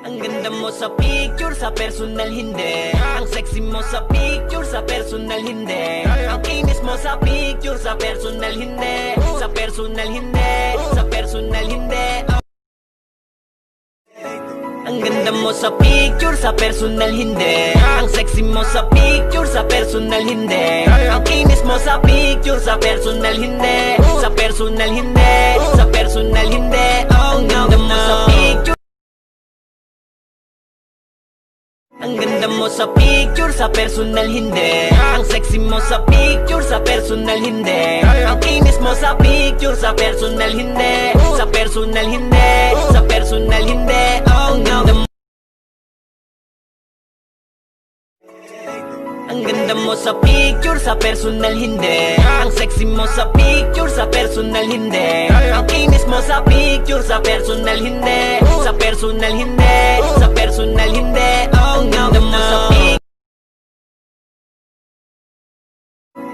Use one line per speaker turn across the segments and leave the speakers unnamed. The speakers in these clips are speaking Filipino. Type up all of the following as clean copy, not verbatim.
Ang ganda mo sa picture, sa personal hindi. Ang sexy mo sa picture, sa personal hindi. Ang kinis mo sa picture, sa personal hindi. Sa personal hindi, sa personal hindi. Ang ganda mo sa picture, sa personal hindi. Ang sexy mo sa picture, sa personal hindi. Ang kinis mo sa picture, sa personal hindi. Sa personal hindi, sa personal hindi. Ang ganda mo sa picture. Ang ganda mo sa picture, sa personal hindi. Ang sexy mo sa picture, sa personal hindi. Ang kinis mo sa picture, sa personal hindi. Sa personal hindi, sa personal hindi. Ang ganda mo. Ang ganda mo sa picture, sa personal hindi. Ang sexy mo sa picture, sa personal hindi. Ang kinis mo sa picture, sa personal hindi. Sa personal hindi, sa personal hindi. Ang ganda mo sa picture.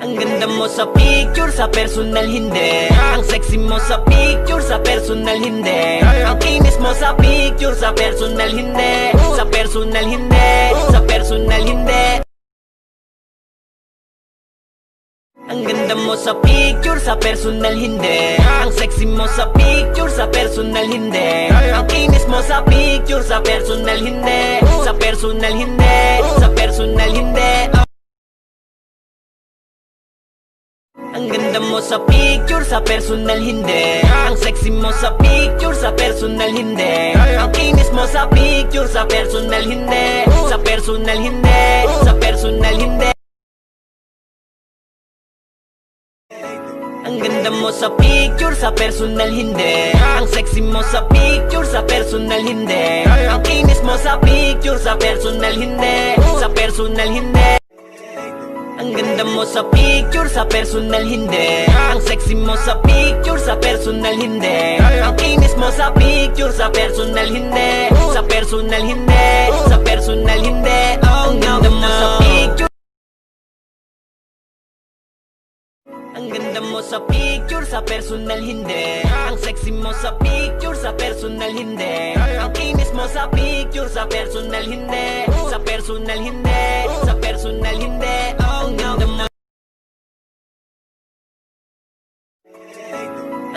Ang ganda mo sa picture, sa personal hindi. Ang sexy mo sa picture, sa personal hindi. Ang kinis mo sa picture, sa personal hindi. Sa personal hindi, sa personal hindi. Ang ganda mo sa picture, sa personal hindi. Ang sexy mo sa picture, sa personal hindi. Ang kinis mo sa picture, sa personal hindi. Sa personal hindi, sa personal hindi. Ang ganda mo sa picture, sa personal hindi. Ang sexy mo sa picture, sa personal hindi. Ang kinis mo sa picture, sa personal hindi. Sa personal hindi, sa personal hindi. Ang ganda mo sa picture, sa personal hindi. Ang sexy mo sa picture, sa personal hindi. Ang kinis mo sa picture, sa personal hindi. Sa personal hindi. Ang ganda mo sa picture, sa personal hindi. Ang sexy mo sa picture, sa personal hindi. Ang kinis mo sa picture, sa personal hindi. Sa personal hindi, sa personal hindi. Ang ganda mo sa picture. Ang ganda mo sa picture, sa personal hindi. Ang sexy mo sa picture, sa personal hindi. Ang kinis mo sa picture, sa personal hindi. Sa personal hindi, sa personal hindi. Ang ganda mo.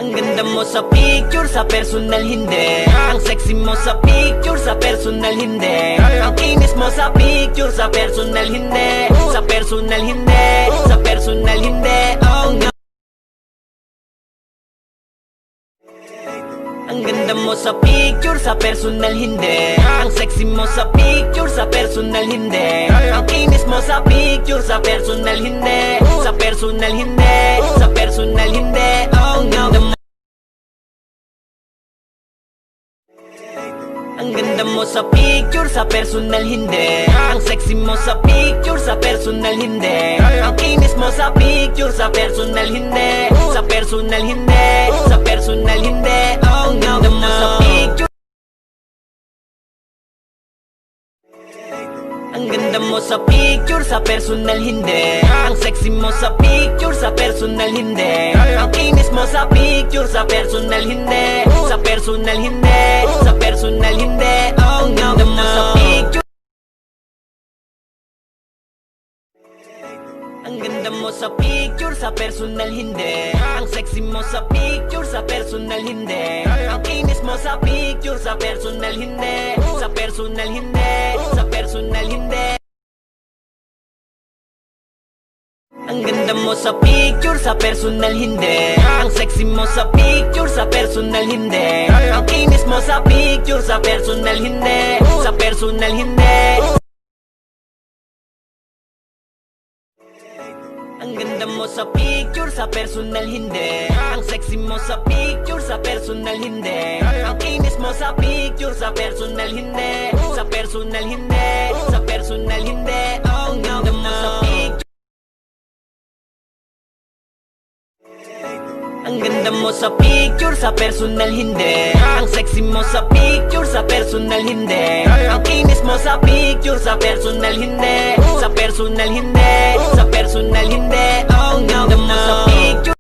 Ang ganda mo sa picture, sa personal hindi. Ang sexy mo sa picture, sa personal hindi. Ang kinis mo sa picture, sa personal hindi. Sa personal hindi, sa personal hindi. Ang ganda mo sa picture, sa personal hindi. Ang sexy mo sa picture, sa personal hindi. Ang kinis mo sa picture, sa personal hindi. Sa personal hindi, sa personal hindi. Ang ganda mo. Ang ganda mo sa picture, sa personal hindi. Ang sexy mo sa picture, sa personal hindi. Ang kinis mo sa picture, sa personal hindi. Sa personal hindi, sa personal hindi. Ang ganda mo sa picture. Ang ganda mo sa picture, sa personal hindi. Ang sexy mo sa picture, sa personal hindi. Ang kinis mo sa picture, sa personal hindi. Sa personal hindi, sa personal hindi. Ang ganda mo sa picture. Ang ganda mo sa picture, sa personal hindi. Ang sexy mo sa picture, sa personal hindi. Ang kinis mo sa picture, sa personal hindi. Sa personal hindi, sa personal hindi. Ang ganda mo sa picture, sa personal hindi. Ang sexy mo sa picture, sa personal hindi. Ang kinis mo sa picture, sa personal hindi. Sa personal hindi. Ang ganda mo sa picture, sa personal hindi. Ang sexy mo sa picture, sa personal hindi. Ang kinis mo sa picture, sa personal hindi. Sa personal hindi, sa personal hindi. Ang ganda mo sa picture. Ang ganda mo sa picture, sa personal hindi. Ang sexy mo sa picture, sa personal hindi. Ang kinis mo sa picture, sa personal hindi. Sa personal hindi, sa personal hindi. Ang ganda mo sa picture.